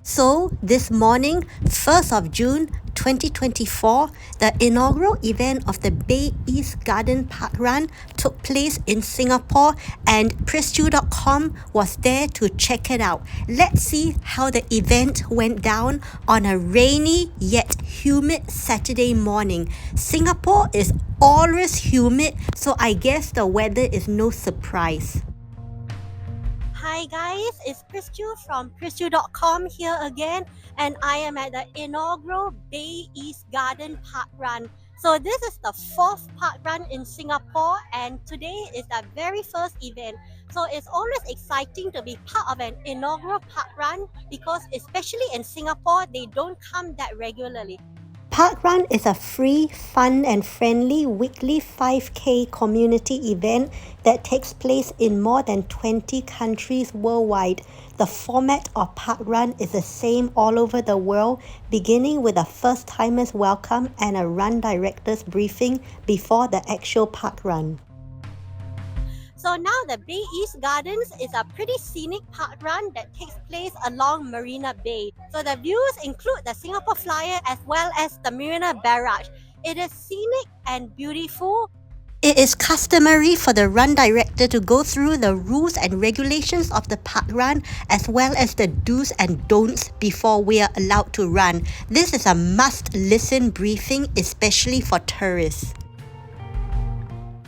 So, this morning, 1st of June 2024, the inaugural event of the Bay East Garden Parkrun took place in Singapore, and PressJu.com was there to check it out. Let's see how the event went down on a rainy yet humid Saturday morning. Singapore is always humid, so I guess the weather is no surprise. Hi guys, it's PressJu from PressJu.com here again, and I am at the inaugural Bay East Garden Parkrun. So this is the 4th parkrun in Singapore, and today is the very first event. So it's always exciting to be part of an inaugural parkrun because especially in Singapore, they don't come that regularly. Parkrun is a free, fun and friendly weekly 5K community event that takes place in more than 20 countries worldwide. The format of Parkrun is the same all over the world, beginning with a first-timers welcome and a run director's briefing before the actual parkrun. So now the Bay East Gardens is a pretty scenic parkrun that takes place along Marina Bay. So the views include the Singapore Flyer as well as the Marina Barrage. It is scenic and beautiful. It is customary for the run director to go through the rules and regulations of the parkrun as well as the do's and don'ts before we are allowed to run. This is a must-listen briefing, especially for tourists.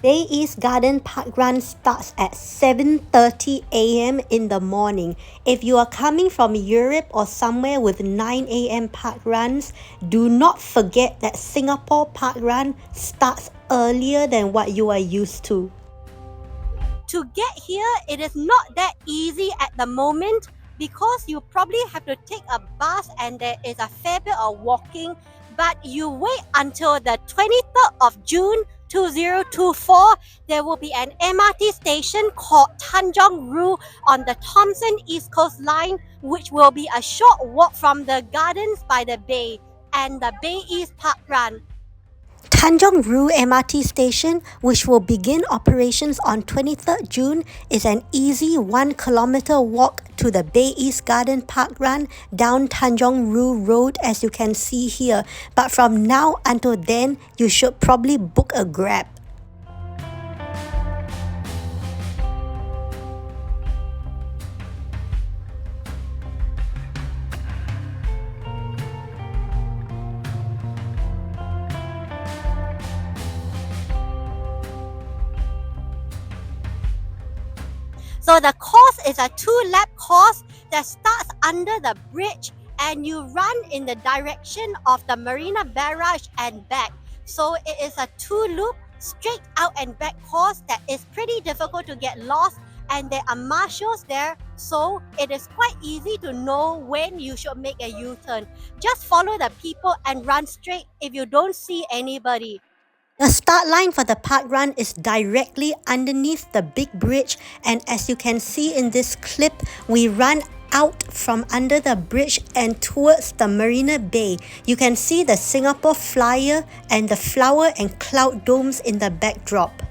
Bay East Garden Parkrun starts at 7:30 a.m. in the morning. If you are coming from Europe or somewhere with 9 a.m. parkruns, do not forget that Singapore parkrun starts earlier than what you are used to. To get here, it is not that easy at the moment because you probably have to take a bus and there is a fair bit of walking, but you wait until the 23rd of June 2024, there will be an MRT station called Tanjong Rhu on the Thomson East Coast Line, which will be a short walk from the gardens by the bay and the Bay East Parkrun. Tanjong Rhu MRT station, which will begin operations on 23rd June, is an easy 1 kilometer walk to the Bay East Garden Parkrun down Tanjong Rhu Road, as you can see here. But from now until then, you should probably book a Grab. So the course is a 2-lap course that starts under the bridge and you run in the direction of the Marina Barrage and back. So it is a 2-loop straight out and back course that is pretty difficult to get lost, and there are marshals there, so it is quite easy to know when you should make a U-turn. Just follow the people and run straight if you don't see anybody. The start line for the parkrun is directly underneath the big bridge, and as you can see in this clip, we run out from under the bridge and towards the Marina Bay. You can see the Singapore Flyer and the flower and cloud domes in the backdrop.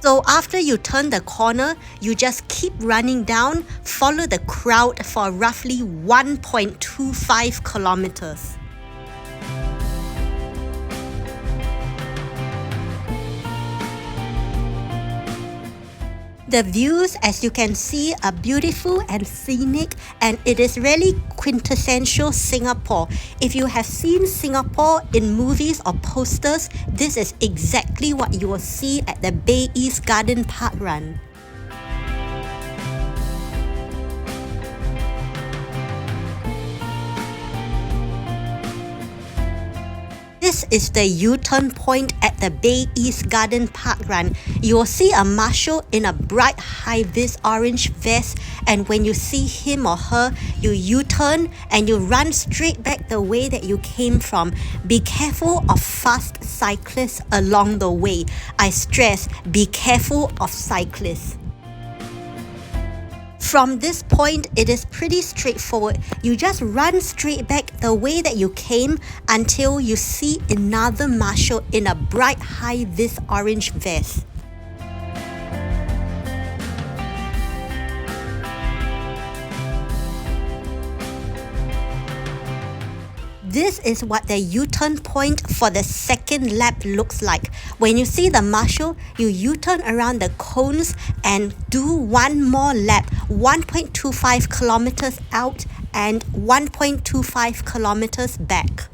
So after you turn the corner, you just keep running down, follow the crowd for roughly 1.25 kilometers. The views, as you can see, are beautiful and scenic, and it is really quintessential Singapore. If you have seen Singapore in movies or posters, this is exactly what you will see at the Bay East Garden Parkrun. This is the U-turn point at the Bay East Garden Parkrun. You will see a marshal in a bright high-vis orange vest, and when you see him or her, you U-turn and you run straight back the way that you came from. Be careful of fast cyclists along the way. I stress, be careful of cyclists. From this point, it is pretty straightforward. You just run straight back the way that you came until you see another marshal in a bright high-vis orange vest. This is what the U-turn point for the second lap looks like. When you see the marshal, you U-turn around the cones and do one more lap, 1.25 kilometers out and 1.25 kilometers back.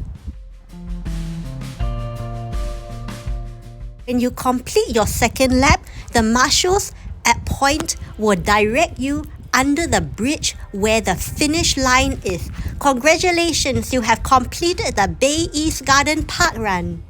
When you complete your second lap, the marshals at point will direct you under the bridge where the finish line is. Congratulations, you have completed the Bay East Garden Park Run.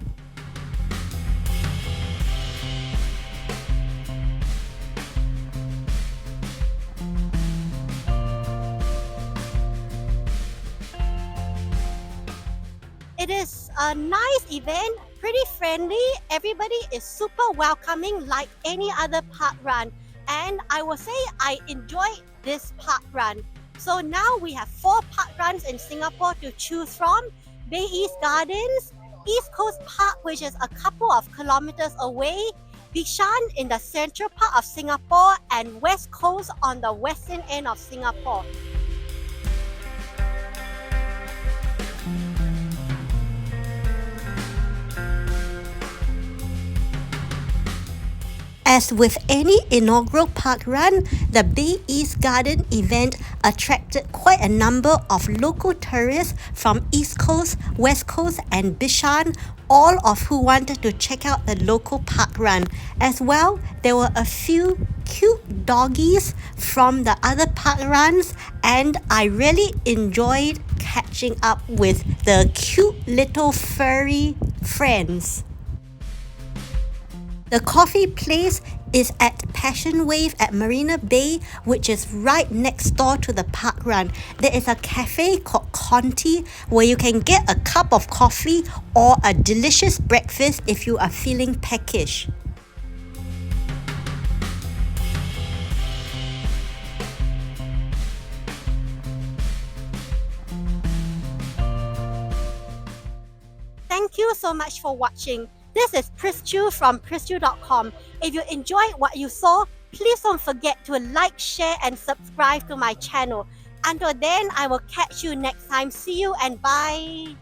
It is a nice event, pretty friendly. Everybody is super welcoming like any other park run. And I will say I enjoyed this park run. So now we have 4 park runs in Singapore to choose from. Bay East Gardens, East Coast Park, which is a couple of kilometers away, Bishan in the central part of Singapore, and West Coast on the western end of Singapore. As with any inaugural park run, the Bay East Garden event attracted quite a number of local tourists from East Coast, West Coast and Bishan, all of who wanted to check out the local park run. As well, there were a few cute doggies from the other park runs, and I really enjoyed catching up with the cute little furry friends. The coffee place is at Passion Wave at Marina Bay, which is right next door to the park run. There is a cafe called Conti where you can get a cup of coffee or a delicious breakfast if you are feeling peckish. Thank you so much for watching. This is Prischu from prischu.com. If you enjoyed what you saw, please don't forget to like, share and subscribe to my channel. Until then, I will catch you next time. See you and bye.